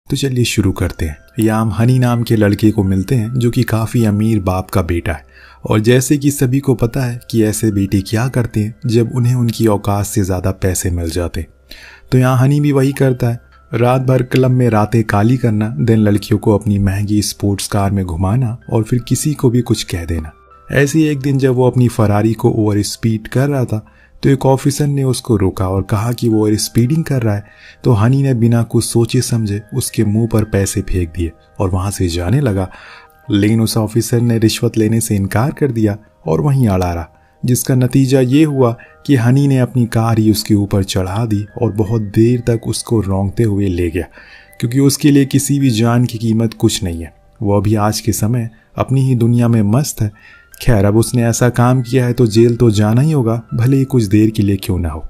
तो चलिए शुरू करते हैं। यहाँ हम हनी नाम के लड़के को मिलते हैं जो कि काफ़ी अमीर बाप का बेटा है। और जैसे कि सभी को पता है कि ऐसे बेटे क्या करते हैं जब उन्हें उनकी औकात से ज़्यादा पैसे मिल जाते, तो यहाँ हनी भी वही करता है। रात भर क्लब में रातें काली करना, देन लड़कियों को अपनी महंगी स्पोर्ट्स कार में घुमाना और फिर किसी को भी कुछ कह देना। ऐसे ही एक दिन जब वो अपनी फरारी को ओवर स्पीड कर रहा था तो एक ऑफिसर ने उसको रोका और कहा कि वो ओवर स्पीडिंग कर रहा है। तो हनी ने बिना कुछ सोचे समझे उसके मुंह पर पैसे फेंक दिए और वहां से जाने लगा। लेकिन उस ऑफिसर ने रिश्वत लेने से इनकार कर दिया और वहीं अड़ा रहा, जिसका नतीजा ये हुआ कि हनी ने अपनी कार ही उसके ऊपर चढ़ा दी और बहुत देर तक उसको रौंदते हुए ले गया, क्योंकि उसके लिए किसी भी जान की कीमत कुछ नहीं है। वो अभी आज के समय अपनी ही दुनिया में मस्त है। खैर, अब उसने ऐसा काम किया है तो जेल तो जाना ही होगा, भले ही कुछ देर के लिए क्यों ना हो।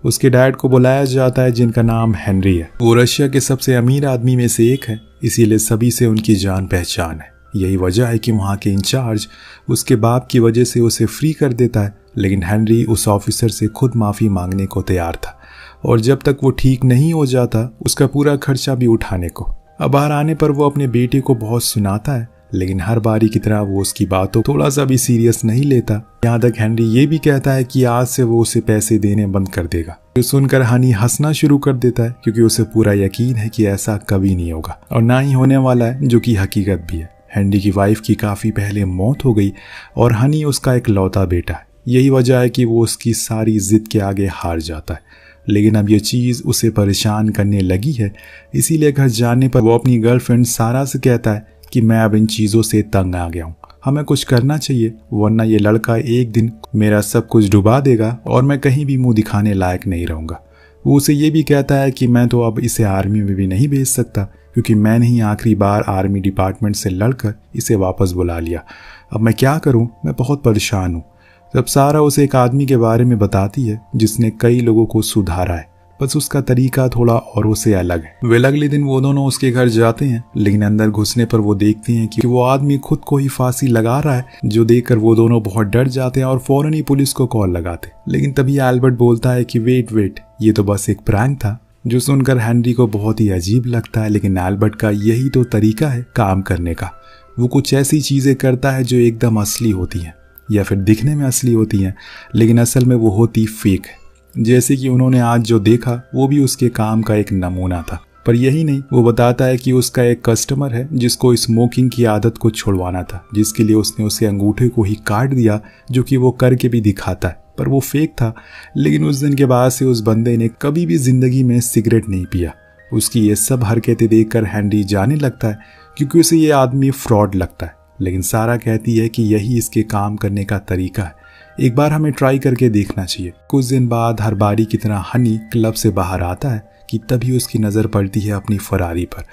उसके डैड को बुलाया जाता है जिनका नाम हेनरी है। वो रशिया के सबसे अमीर आदमी में से एक है, इसीलिए सभी से उनकी जान पहचान है। यही वजह है कि वहाँ के इंचार्ज उसके बाप की वजह से उसे फ्री कर देता है। लेकिन हेनरी उस ऑफिसर से खुद माफ़ी मांगने को तैयार था और जब तक वो ठीक नहीं हो जाता उसका पूरा खर्चा भी उठाने को। अब बाहर आने पर वो अपने बेटे को बहुत सुनाता है, लेकिन हर बारी की तरह वो उसकी बातों थोड़ा सा भी सीरियस नहीं लेता। यहाँ तक हेनरी ये भी कहता है कि आज से वो उसे पैसे देने बंद कर देगा। तो सुनकर हनी हंसना शुरू कर देता है, क्योंकि उसे पूरा यकीन है कि ऐसा कभी नहीं होगा और ना ही होने वाला है, जो कि हकीकत भी है। हेनरी की वाइफ की काफ़ी पहले मौत हो गई और हनी उसका एक लौता बेटा है। यही वजह है कि वो उसकी सारी जिद के आगे हार जाता है। लेकिन अब ये चीज़ उसे परेशान करने लगी है, इसीलिए घर जाने पर वो अपनी गर्लफ्रेंड सारा से कहता है कि मैं अब इन चीज़ों से तंग आ गया हूँ, हमें कुछ करना चाहिए, वरना ये लड़का एक दिन मेरा सब कुछ डुबा देगा और मैं कहीं भी मुंह दिखाने लायक नहीं रहूँगा। वो उसे ये भी कहता है कि मैं तो अब इसे आर्मी में भी नहीं भेज सकता, क्योंकि मैंने ही आखिरी बार आर्मी डिपार्टमेंट से लड़कर इसे वापस बुला लिया। अब मैं क्या करूं, मैं बहुत परेशान हूं। तब सारा उसे एक आदमी के बारे में बताती है जिसने कई लोगों को सुधारा है, बस उसका तरीका थोड़ा और उसे अलग है। वे अगले दिन वो दोनों उसके घर जाते हैं, लेकिन अंदर घुसने पर वो देखते हैं कि वो आदमी खुद को ही फांसी लगा रहा है, जो देखकर वो दोनों बहुत डर जाते हैं और फौरन ही पुलिस को कॉल लगाते। लेकिन तभी एल्बर्ट बोलता है कि वेट, ये तो बस एक प्रैंक था, जो सुनकर हेनरी को बहुत ही अजीब लगता है। लेकिन एल्बर्ट का यही तो तरीका है काम करने का। वो कुछ ऐसी चीज़ें करता है जो एकदम असली होती हैं या फिर दिखने में असली होती हैं, लेकिन असल में वो होती फेक है। जैसे कि उन्होंने आज जो देखा वो भी उसके काम का एक नमूना था। पर यही नहीं, वो बताता है कि उसका एक कस्टमर है जिसको स्मोकिंग की आदत को छुड़वाना था, जिसके लिए उसने उसे अंगूठे को ही काट दिया, जो कि वो करके भी दिखाता है, पर वो फेक था। लेकिन उस दिन के बाद से उस बंदे ने कभी भी जिंदगी में सिगरेट नहीं पिया। उसकी ये सब हरकतें देखकर हेनरी जाने लगता है, क्योंकि उसे ये आदमी फ्रॉड लगता है। लेकिन सारा कहती है कि यही इसके काम करने का तरीका है, एक बार हमें ट्राई करके देखना चाहिए। कुछ दिन बाद हर बारी की तरह हनी क्लब से बाहर आता है कि तभी उसकी नज़र पड़ती है अपनी फरारी पर,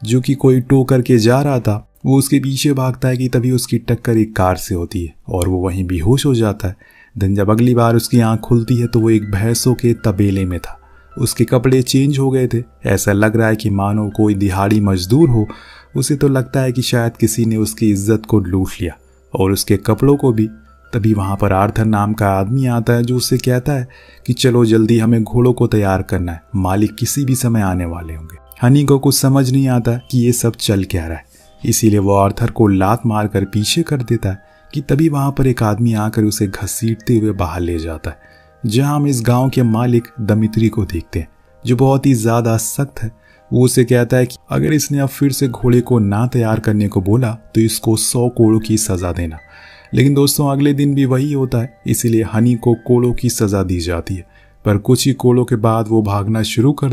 जो कि कोई टो करके जा रहा था। वो उसके पीछे भागता है कि तभी उसकी टक्कर एक कार से होती है और वो वहीं बेहोश हो जाता है। दिन जब अगली बार उसकी आंख खुलती है तो वो एक भैंसों के तबेले में था। उसके कपड़े चेंज हो गए थे, ऐसा लग रहा है कि मानो कोई दिहाड़ी मजदूर हो। उसे तो लगता है कि शायद किसी ने उसकी इज्जत को लूट लिया और उसके कपड़ों को भी। तभी वहाँ पर आर्थर नाम का आदमी आता है, जो उससे कहता है कि चलो जल्दी, हमें घोड़ों को तैयार करना है, मालिक किसी भी समय आने वाले होंगे। हनी को कुछ समझ नहीं आता कि ये सब चल क्या रहा है, इसीलिए वो आर्थर को लात मारकर पीछे कर देता है कि तभी वहाँ पर एक आदमी आकर उसे घसीटते हुए बाहर ले जाता है, जहाँ हम इस गांव के मालिक दमित्री को देखते हैं, जो बहुत ही ज़्यादा सख्त है। वो उसे कहता है कि अगर इसने अब फिर से घोड़े को ना तैयार करने को बोला तो इसको 100 कोड़ों की सज़ा देना। लेकिन दोस्तों, अगले दिन भी वही होता है, इसीलिए हनी को कोड़ों की सज़ा दी जाती है। पर कुछ ही कोड़ों के बाद वो भागना शुरू कर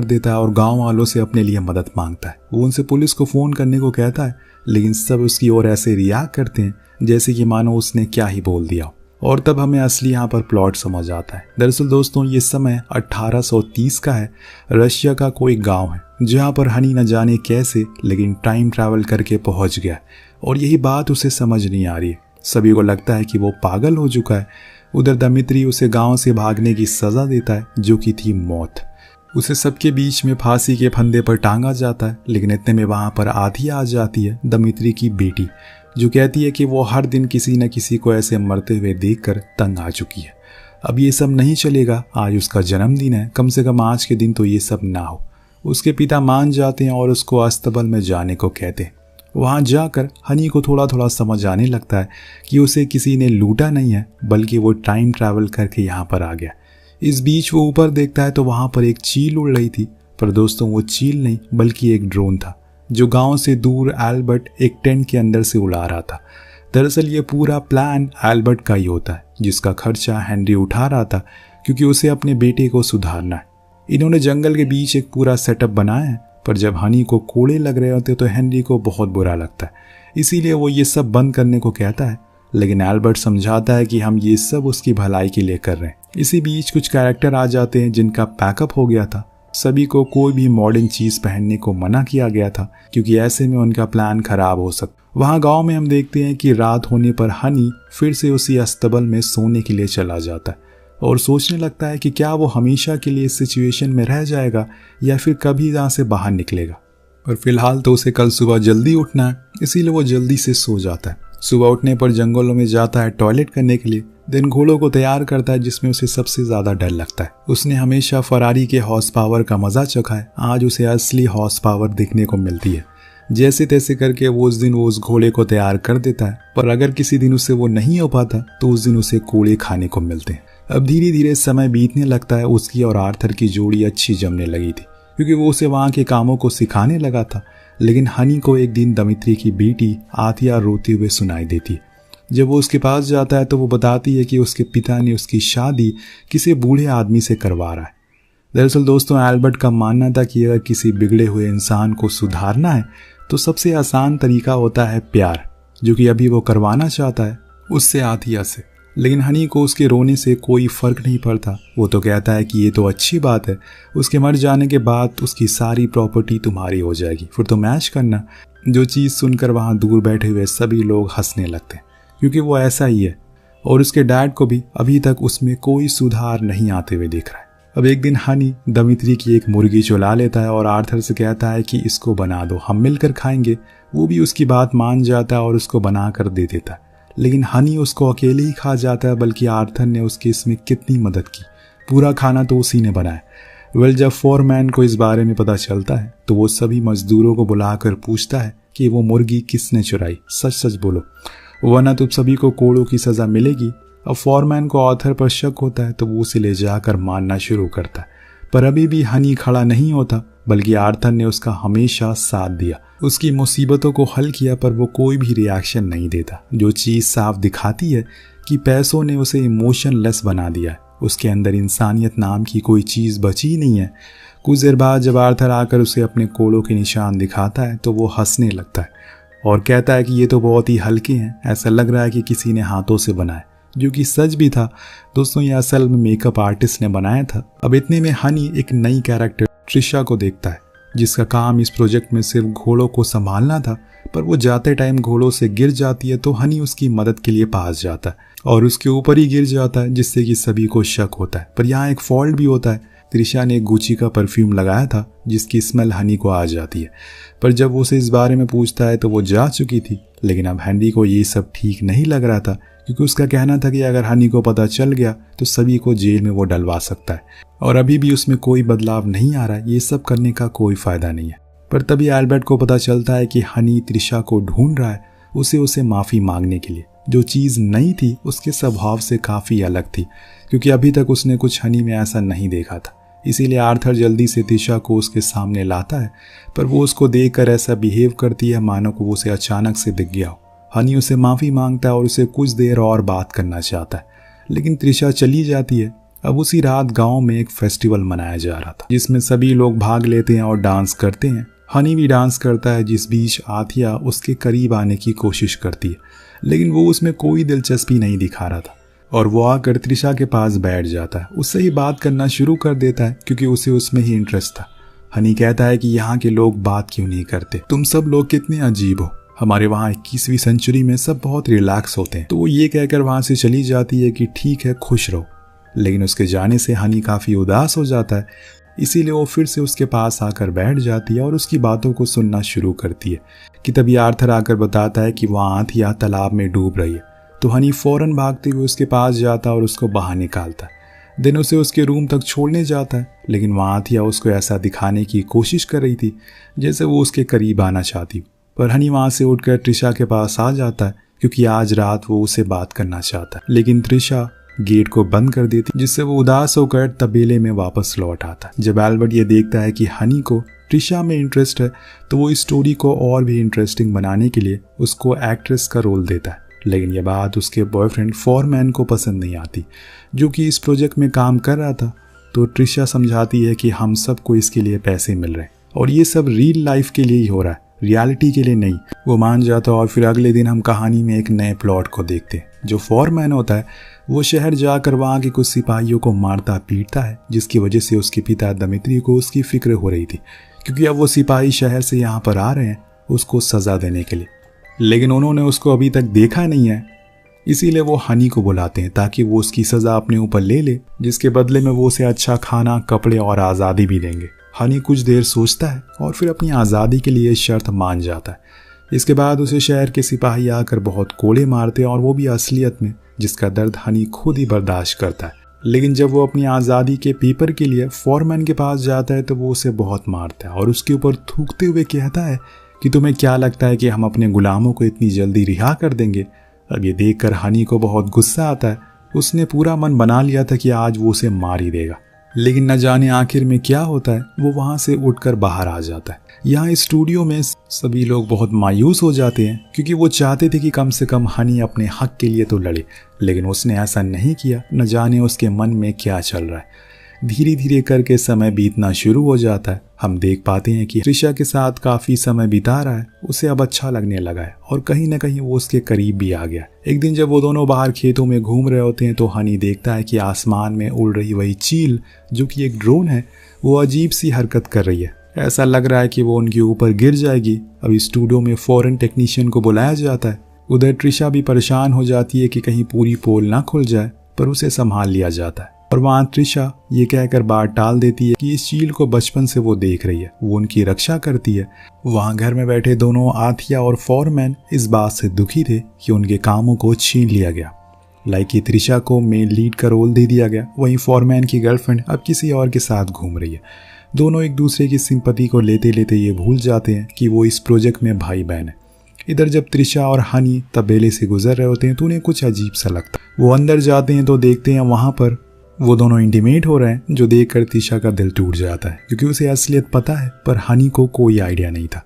देता है और गांव वालों से अपने लिए मदद मांगता है। वो उनसे पुलिस को फ़ोन करने को कहता है, लेकिन सब उसकी ओर ऐसे रिएक्ट करते हैं जैसे कि मानो उसने क्या ही बोल दिया। और तब हमें असली यहाँ पर प्लॉट समझ आता है। दरअसल दोस्तों, ये समय 1830 का है। रशिया का कोई गांव है जहाँ पर हनी न जाने कैसे लेकिन टाइम ट्रैवल करके पहुँच गया और यही बात उसे समझ नहीं आ रही है। सभी को लगता है कि वो पागल हो चुका है। उधर दमित्री उसे गांव से भागने की सज़ा देता है, जो कि थी मौत। उसे सबके बीच में फांसी के फंदे पर टांगा जाता है। लेकिन इतने में वहाँ पर आधी आ जाती है, दमित्री की बेटी, जो कहती है कि वो हर दिन किसी न किसी को ऐसे मरते हुए देखकर तंग आ चुकी है। अब ये सब नहीं चलेगा, आज उसका जन्मदिन है, कम से कम आज के दिन तो ये सब ना हो। उसके पिता मान जाते हैं और उसको अस्तबल में जाने को कहते हैं। वहाँ जाकर हनी को थोड़ा थोड़ा समझ आने लगता है कि उसे किसी ने लूटा नहीं है, बल्कि वो टाइम ट्रैवल करके यहाँ पर आ गया। इस बीच वो ऊपर देखता है तो वहाँ पर एक चील उड़ रही थी, पर दोस्तों वो चील नहीं बल्कि एक ड्रोन था जो गांव से दूर एल्बर्ट एक टेंट के अंदर से उड़ा रहा था। दरअसल ये पूरा प्लान एल्बर्ट का ही होता है, जिसका खर्चा हेनरी उठा रहा था क्योंकि उसे अपने बेटे को सुधारना है। इन्होंने जंगल के बीच एक पूरा सेटअप बनाया है, पर जब हनी को कोड़े लग रहे होते तो हेनरी को बहुत बुरा लगता है, इसीलिए वो ये सब बंद करने को कहता है। लेकिन एल्बर्ट समझाता है कि हम ये सब उसकी भलाई के लिए कर रहे हैं। इसी बीच कुछ कैरेक्टर आ जाते हैं जिनका पैकअप हो गया था। सभी को कोई भी मॉडर्न चीज पहनने को मना किया गया था क्योंकि ऐसे में उनका प्लान खराब हो सकता। वहाँ गांव में हम देखते हैं कि रात होने पर हनी फिर से उसी अस्तबल में सोने के लिए चला जाता है और सोचने लगता है कि क्या वो हमेशा के लिए इस सिचुएशन में रह जाएगा या फिर कभी यहाँ से बाहर निकलेगा। पर फिलहाल तो उसे कल सुबह जल्दी उठना है, इसीलिए वो जल्दी से सो जाता है। सुबह उठने पर जंगलों में जाता है टॉयलेट करने के लिए, दिन घोड़ों को तैयार करता है जिसमें उसे सबसे ज्यादा डर लगता है। उसने हमेशा फरारी के हॉर्स पावर का मजा चखा है, आज उसे असली हॉर्स पावर देखने को मिलती है। जैसे तैसे करके वो उस घोड़े को तैयार कर देता है, पर अगर किसी दिन उससे वो नहीं हो पाता तो उस दिन उसे कोड़े खाने को मिलते हैं। अब धीरे धीरे समय बीतने लगता है। उसकी और आर्थर की जोड़ी अच्छी जमने लगी थी क्योंकि वो उसे वहाँ के कामों को सिखाने लगा था। लेकिन हनी को एक दिन दमित्री की बेटी आथिया रोते हुए सुनाई देती है। जब वो उसके पास जाता है तो वो बताती है कि उसके पिता ने उसकी शादी किसी बूढ़े आदमी से करवा रहा है। दरअसल दोस्तों, एल्बर्ट का मानना था कि अगर किसी बिगड़े हुए इंसान को सुधारना है तो सबसे आसान तरीका होता है प्यार, जो कि अभी वो करवाना चाहता है उससे आथिया से। लेकिन हनी को उसके रोने से कोई फर्क नहीं पड़ता। वो तो कहता है कि ये तो अच्छी बात है, उसके मर जाने के बाद उसकी सारी प्रॉपर्टी तुम्हारी हो जाएगी, फिर तो मैच करना। जो चीज़ सुनकर वहाँ दूर बैठे हुए सभी लोग हंसने लगते हैं क्योंकि वो ऐसा ही है और उसके डैड को भी अभी तक उसमें कोई सुधार नहीं आते हुए दिख रहा है। अब एक दिन हनी दमित्री की एक मुर्गी चुरा लेता है और आर्थर से कहता है कि इसको बना दो, हम मिलकर खाएंगे। वो भी उसकी बात मान जाता है और उसको बना कर दे देता है। लेकिन हनी उसको अकेले ही खा जाता है, बल्कि आर्थर ने उसकी इसमें कितनी मदद की। पूरा खाना तो उसी ने बनाया। जब फोरमैन को इस बारे में पता चलता है तो वो सभी मजदूरों को बुलाकर पूछता है कि वो मुर्गी किसने चुराई, सच सच बोलो, वरना तुम सभी को कोड़ों की सजा मिलेगी। अब फोरमैन को आर्थर पर शक होता है तो वो उसे ले जाकर मारना शुरू करता है, पर अभी भी हनी खड़ा नहीं होता, बल्कि आर्थर ने उसका हमेशा साथ दिया, उसकी मुसीबतों को हल किया, पर वो कोई भी रिएक्शन नहीं देता। जो चीज़ साफ दिखाती है कि पैसों ने उसे इमोशनलेस बना दिया है। उसके अंदर इंसानियत नाम की कोई चीज़ बची नहीं है। कुछ देर बाद जब आर्थर आकर उसे अपने कोड़ों के निशान दिखाता है तो वो हंसने लगता है और कहता है कि ये तो बहुत ही हल्के हैं, ऐसा लग रहा है कि किसी ने हाथों से बनाए, जो कि सच भी था। दोस्तों, ये असल में मेकअप आर्टिस्ट ने बनाया था। अब इतने में हनी एक नई कैरेक्टर ट्रिशा को देखता है, जिसका काम इस प्रोजेक्ट में सिर्फ घोड़ों को संभालना था, पर वो जाते टाइम घोड़ों से गिर जाती है तो हनी उसकी मदद के लिए पास जाता है और उसके ऊपर ही गिर जाता है, जिससे कि सभी को शक होता है। पर यहाँ एक फॉल्ट भी होता है। त्रिशा ने गुची का परफ्यूम लगाया था जिसकी स्मेल हनी को आ जाती है, पर जब वो उसे इस बारे में पूछता है तो वो जा चुकी थी। लेकिन अब हेनरी को ये सब ठीक नहीं लग रहा था क्योंकि उसका कहना था कि अगर हनी को पता चल गया तो सभी को जेल में वो डलवा सकता है और अभी भी उसमें कोई बदलाव नहीं आ रहा है। ये सब करने का कोई फायदा नहीं है। पर तभी एल्बर्ट को पता चलता है कि हनी त्रिशा को ढूंढ रहा है, उसे माफ़ी मांगने के लिए। जो चीज़ नई थी उसके स्वभाव से काफ़ी अलग थी क्योंकि अभी तक उसने कुछ हनी में ऐसा नहीं देखा था। इसीलिए आर्थर जल्दी से त्रिशा को उसके सामने लाता है, पर वो उसको देखकर ऐसा बिहेव करती है मानो को वो उसे अचानक से दिख गया हो। हनी उसे माफ़ी मांगता है और उसे कुछ देर और बात करना चाहता है, लेकिन त्रिशा चली जाती है। अब उसी रात गांव में एक फेस्टिवल मनाया जा रहा था जिसमें सभी लोग भाग लेते हैं और डांस करते हैं। हनी भी डांस करता है, जिस बीच आथिया उसके करीब आने की कोशिश करती है, लेकिन वो उसमें कोई दिलचस्पी नहीं दिखा रहा था और वो आकर त्रिशा के पास बैठ जाता है। उससे ही बात करना शुरू कर देता है क्योंकि उसे उसमें ही इंटरेस्ट था। हनी कहता है कि यहाँ के लोग बात क्यों नहीं करते, तुम सब लोग कितने अजीब हो, हमारे वहाँ 21वीं सेंचुरी में सब बहुत रिलैक्स होते हैं। तो वो ये कहकर वहाँ से चली जाती है कि ठीक है, खुश रहो। लेकिन उसके जाने से हनी काफ़ी उदास हो जाता है, इसीलिए वो फिर से उसके पास आकर बैठ जाती है और उसकी बातों को सुनना शुरू करती है कि तभी आर्थर आकर बताता है कि वहाँ आथिया तालाब में डूब रही है। तो हनी फौरन भागते हुए उसके पास जाता और उसको बाहर निकालता है। दिन उसे उसके रूम तक छोड़ने जाता है, लेकिन वहाँ आथिया उसको ऐसा दिखाने की कोशिश कर रही थी जैसे वो उसके करीब आना चाहती हो। पर हनी वहाँ से उठकर त्रिशा के पास आ जाता है क्योंकि आज रात वो उसे बात करना चाहता है, लेकिन त्रिशा गेट को बंद कर देती, जिससे वो उदास होकर तबेले में वापस लौट आता है। जब एल्बर्ट ये देखता है कि हनी को त्रिशा में इंटरेस्ट है तो वो इस स्टोरी को और भी इंटरेस्टिंग बनाने के लिए उसको एक्ट्रेस का रोल देता है। लेकिन यह बात उसके बॉयफ्रेंड फॉरमैन को पसंद नहीं आती, जो कि इस प्रोजेक्ट में काम कर रहा था। तो त्रिशा समझाती है कि हम सबको इसके लिए पैसे मिल रहे हैं और ये सब रियल लाइफ के लिए ही हो रहा है, रियलिटी के लिए नहीं। वो मान जाता और फिर अगले दिन हम कहानी में एक नए प्लॉट को देखते हैं। जो फॉरमैन होता है वो शहर जाकर वहाँ के कुछ सिपाहियों को मारता पीटता है, जिसकी वजह से उसके पिता दमित्री को उसकी फिक्र हो रही थी, क्योंकि अब वो सिपाही शहर से यहाँ पर आ रहे हैं उसको सज़ा देने के लिए, लेकिन उन्होंने उसको अभी तक देखा नहीं है। इसीलिए वो हनी को बुलाते हैं ताकि वो उसकी सज़ा अपने ऊपर ले ले, जिसके बदले में वो उसे अच्छा खाना, कपड़े और आज़ादी भी देंगे। हनी कुछ देर सोचता है और फिर अपनी आज़ादी के लिए शर्त मान जाता है। इसके बाद उसे शहर के सिपाही आकर बहुत कोड़े मारते हैं और वो भी असलियत में, जिसका दर्द हनी खुद ही बर्दाश्त करता है। लेकिन जब वो अपनी आज़ादी के पेपर के लिए फॉरमैन के पास जाता है तो वो उसे बहुत मारता है और उसके ऊपर थूकते हुए कहता है कि तुम्हें क्या लगता है कि हम अपने गुलामों को इतनी जल्दी रिहा कर देंगे। अब ये देखकर हनी को बहुत गुस्सा आता है। उसने पूरा मन बना लिया था कि आज वो उसे मार ही देगा, लेकिन न जाने आखिर में क्या होता है, वो वहाँ से उठकर बाहर आ जाता है। यहाँ इस स्टूडियो में सभी लोग बहुत मायूस हो जाते हैं क्योंकि वो चाहते थे कि कम से कम हनी अपने हक के लिए तो लड़े, लेकिन उसने ऐसा नहीं किया। न जाने उसके मन में क्या चल रहा है। धीरे धीरे करके समय बीतना शुरू हो जाता है। हम देख पाते हैं कि त्रिशा के साथ काफ़ी समय बिता रहा है, उसे अब अच्छा लगने लगा है और कहीं ना कहीं वो उसके करीब भी आ गया। एक दिन जब वो दोनों बाहर खेतों में घूम रहे होते हैं तो हनी देखता है कि आसमान में उड़ रही वही चील, जो कि एक ड्रोन है, वो अजीब सी हरकत कर रही है। ऐसा लग रहा है कि वो उनके ऊपर गिर जाएगी। अभी स्टूडियो में फॉरेन टेक्नीशियन को बुलाया जाता है। उधर त्रिशा भी परेशान हो जाती है कि कहीं पूरी पोल ना खुल जाए, पर उसे संभाल लिया जाता है। और वहाँ त्रिशा ये कहकर बात टाल देती है कि इस चील को बचपन से वो देख रही है, वो उनकी रक्षा करती है। वहाँ घर में बैठे दोनों आथिया और फॉरमैन इस बात से दुखी थे कि उनके कामों को छीन लिया गया। लाइक त्रिशा को मेन लीड का रोल दे दिया गया, वहीं फॉरमैन की गर्लफ्रेंड अब किसी और के साथ घूम रही है। दोनों एक दूसरे की सिंपैथी को लेते लेते ये भूल जाते हैं कि वो इस प्रोजेक्ट में भाई बहन है। इधर जब त्रिशा और हनी तबेले से गुजर रहे होते हैं तो उन्हें कुछ अजीब सा लगता है। वो अंदर जाते हैं तो देखते हैं वहाँ पर वो दोनों इंटीमेट हो रहे हैं, जो देखकर त्रिशा का दिल टूट जाता है क्योंकि उसे असलियत पता है, पर हनी को कोई आइडिया नहीं था।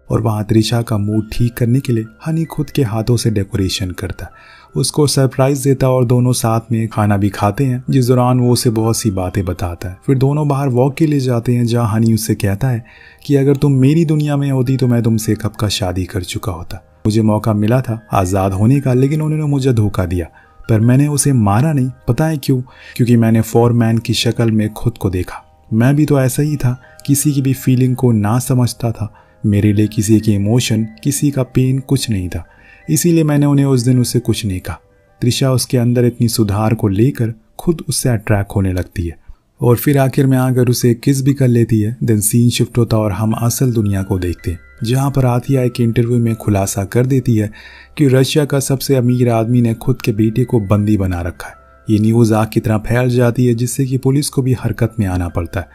और वहाँ त्रिशा का मूड ठीक करने के लिए हनी खुद के हाथों से डेकोरेशन करता, उसको सरप्राइज देता और दोनों साथ में खाना भी खाते हैं, जिस दौरान वो उसे बहुत सी बातें बताता है। फिर दोनों बाहर वॉक के लिए जाते हैं जहाँ हनी उससे कहता है कि अगर तुम मेरी दुनिया में होती तो मैं तुमसे कब का शादी कर चुका होता। मुझे मौका मिला था आज़ाद होने का, लेकिन उन्होंने मुझे धोखा दिया, पर मैंने उसे मारा नहीं। पता है क्यों? क्योंकि मैंने फॉरमैन की शक्ल में खुद को देखा। मैं भी तो ऐसा ही था, किसी की भी फीलिंग को ना समझता था। मेरे लिए किसी की इमोशन, किसी का पेन कुछ नहीं था, इसीलिए मैंने उन्हें उस दिन उससे कुछ नहीं कहा। त्रिशा उसके अंदर इतनी सुधार को लेकर खुद उससे अट्रैक्ट होने लगती है और फिर आखिर में आकर उसे किस भी कर लेती है। देन सीन शिफ्ट होता और हम असल दुनिया को देखते हैं, जहाँ पर आथिया एक इंटरव्यू में खुलासा कर देती है कि रशिया का सबसे अमीर आदमी ने खुद के बेटे को बंदी बना रखा है। ये न्यूज़ आग की तरह फैल जाती है, जिससे कि पुलिस को भी हरकत में आना पड़ता है।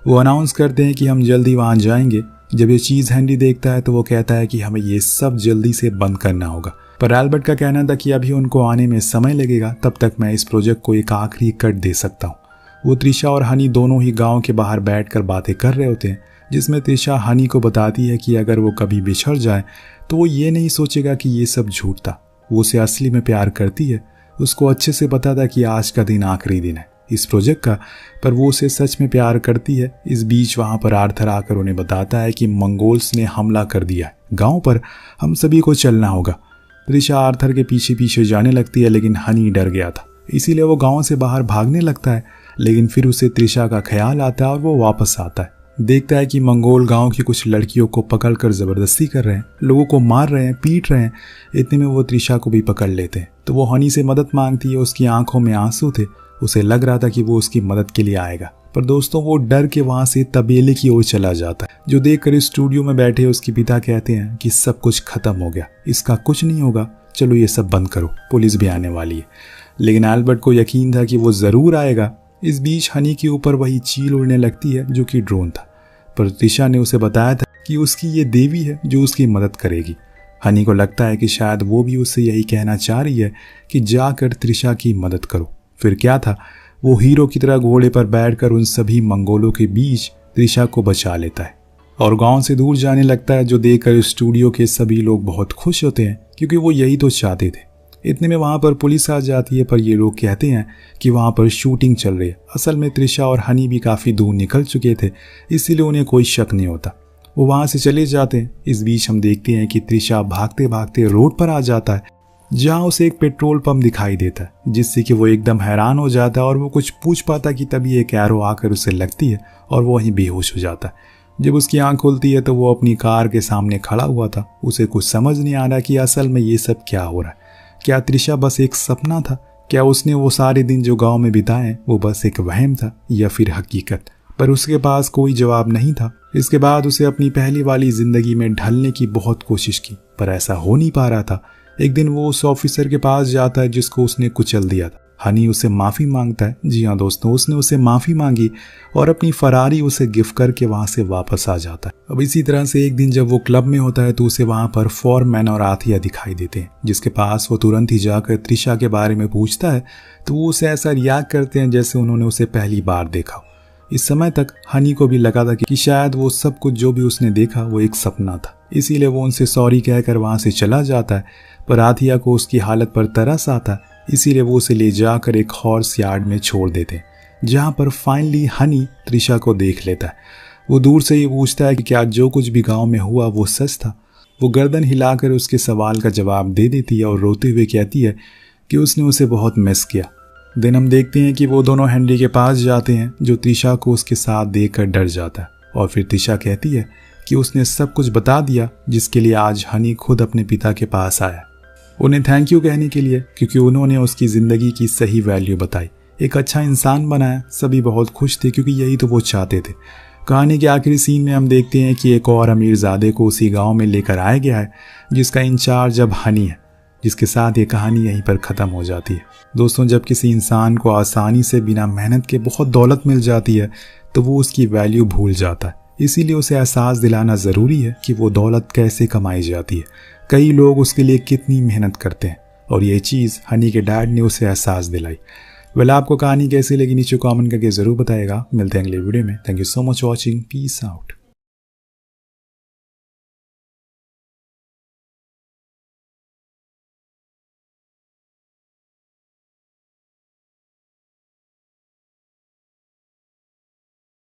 वो अनाउंस करते हैं कि हम जल्दी वहाँ जाएंगे। जब ये चीज़ हैंडी देखता है तो वो कहता है कि हमें ये सब जल्दी से बंद करना होगा, पर एल्बर्ट का कहना था कि अभी उनको आने में समय लगेगा, तब तक मैं इस प्रोजेक्ट को एक आखिरी कट दे सकता हूँ। वो त्रिशा और हनी दोनों ही गाँव के बाहर बैठकर बातें कर रहे होते हैं, जिसमें त्रिशा हनी को बताती है कि अगर वो कभी बिछड़ जाए तो वो ये नहीं सोचेगा कि ये सब झूठ था। वो उसे असली में प्यार करती है। उसको अच्छे से पता था कि आज का दिन आखिरी दिन है इस प्रोजेक्ट का, पर वो उसे सच में प्यार करती है। इस बीच वहाँ पर आर्थर आकर उन्हें बताता है कि मंगोल्स ने हमला कर दिया है गाँव पर, हम सभी को चलना होगा। त्रिशा आर्थर के पीछे पीछे जाने लगती है, लेकिन हनी डर गया था, इसीलिए वो गाँव से बाहर भागने लगता है। लेकिन फिर उसे त्रिशा का ख्याल आता है और वो वापस आता है। देखता है कि मंगोल गांव की कुछ लड़कियों को पकड़कर जबरदस्ती कर रहे हैं, लोगों को मार रहे हैं, पीट रहे हैं। इतने में वो त्रिशा को भी पकड़ लेते हैं, तो वो हनी से मदद मांगती है। उसकी आंखों में आंसू थे, उसे लग रहा था कि वो उसकी मदद के लिए आएगा, पर दोस्तों वो डर के वहां से तबेले की ओर चला जाता है, जो देखकर इस स्टूडियो में बैठे उसके पिता कहते हैं कि सब कुछ खत्म हो गया, इसका कुछ नहीं होगा, चलो ये सब बंद करो, पुलिस भी आने वाली है। लेकिन एल्बर्ट को यकीन था कि वो जरूर आएगा, इस बीच हनी के ऊपर वही चील उड़ने लगती है जो कि ड्रोन था, पर त्रिशा ने उसे बताया था कि उसकी ये देवी है जो उसकी मदद करेगी। हनी को लगता है कि शायद वो भी उससे यही कहना चाह रही है कि जाकर त्रिशा की मदद करो। फिर क्या था, वो हीरो की तरह घोड़े पर बैठकर उन सभी मंगोलों के बीच त्रिशा को बचा लेता है और गांव से दूर जाने लगता है, जो देखकर स्टूडियो के सभी लोग बहुत खुश होते हैं क्योंकि वो यही तो चाहते थे। इतने में वहां पर पुलिस आ जाती है, पर ये लोग कहते हैं कि वहां पर शूटिंग चल रही है। असल में त्रिशा और हनी भी काफ़ी दूर निकल चुके थे, इसीलिए उन्हें कोई शक नहीं होता। वो वहां से चले जाते हैं। इस बीच हम देखते हैं कि त्रिशा भागते भागते रोड पर आ जाता है, जहां उसे एक पेट्रोल पंप दिखाई देता है, जिससे कि वो एकदम हैरान हो जाता है और वो कुछ पूछ पाता कि तभी एक एरो आकर उसे लगती है और वो वहीं बेहोश हो जाता है। जब उसकी आंख खुलती है तो वो अपनी कार के सामने खड़ा हुआ था। उसे कुछ समझ नहीं आ रहा कि असल में ये सब क्या हो रहा है। क्या त्रिशा बस एक सपना था? क्या उसने वो सारे दिन जो गांव में बिताए वो बस एक वहम था या फिर हकीकत? पर उसके पास कोई जवाब नहीं था। इसके बाद उसे अपनी पहली वाली जिंदगी में ढलने की बहुत कोशिश की, पर ऐसा हो नहीं पा रहा था। एक दिन वो उस ऑफिसर के पास जाता है जिसको उसने कुचल दिया था। हनी उसे माफ़ी मांगता है। जी हाँ दोस्तों, उसने उसे माफ़ी मांगी और अपनी फरारी उसे गिफ्ट करके वहाँ से वापस आ जाता है। अब इसी तरह से एक दिन जब वो क्लब में होता है तो उसे वहाँ पर फॉरमैन और आथिया दिखाई देते हैं, जिसके पास वो तुरंत ही जाकर त्रिशा के बारे में पूछता है तो वो उसे ऐसा रिएक्ट करते हैं जैसे उन्होंने उसे पहली बार देखा। इस समय तक हनी को भी लगा था कि शायद वो सब कुछ जो भी उसने देखा वो एक सपना था, इसीलिए वो उनसे सॉरी कहकर वहाँ से चला जाता है। पर आथिया को उसकी हालत पर तरस आता है, इसीलिए वो उसे ले जाकर एक हॉर्स यार्ड में छोड़ देते हैं, जहाँ पर फाइनली हनी त्रिशा को देख लेता है। वो दूर से ही पूछता है कि क्या जो कुछ भी गांव में हुआ वो सच था। वो गर्दन हिलाकर उसके सवाल का जवाब दे देती है और रोते हुए कहती है कि उसने उसे बहुत मिस किया। दिन हम देखते हैं कि वो दोनों हेनरी के पास जाते हैं, जो त्रिशा को उसके साथ देखकर डर जाता है। और फिर त्रिशा कहती है कि उसने सब कुछ बता दिया, जिसके लिए आज हनी खुद अपने पिता के पास आया, उन्हें थैंक यू कहने के लिए, क्योंकि उन्होंने उसकी ज़िंदगी की सही वैल्यू बताई, एक अच्छा इंसान बनाया। सभी बहुत खुश थे क्योंकि यही तो वो चाहते थे। कहानी के आखिरी सीन में हम देखते हैं कि एक और अमीरजादे को उसी गांव में लेकर आया गया है, जिसका इंचार्ज अब हनी है, जिसके साथ ये कहानी यहीं पर ख़त्म हो जाती है। दोस्तों, जब किसी इंसान को आसानी से बिना मेहनत के बहुत दौलत मिल जाती है तो वो उसकी वैल्यू भूल जाता है। इसीलिए उसे एहसास दिलाना ज़रूरी है कि वो दौलत कैसे कमाई जाती है, कई लोग उसके लिए कितनी मेहनत करते हैं, और ये चीज़ हनी के डैड ने उसे एहसास दिलाई। आपको कहानी कैसी लगी नीचे कमेंट करके ज़रूर बताएगा। मिलते हैं अगले वीडियो में। Thank you so much watching. Peace out.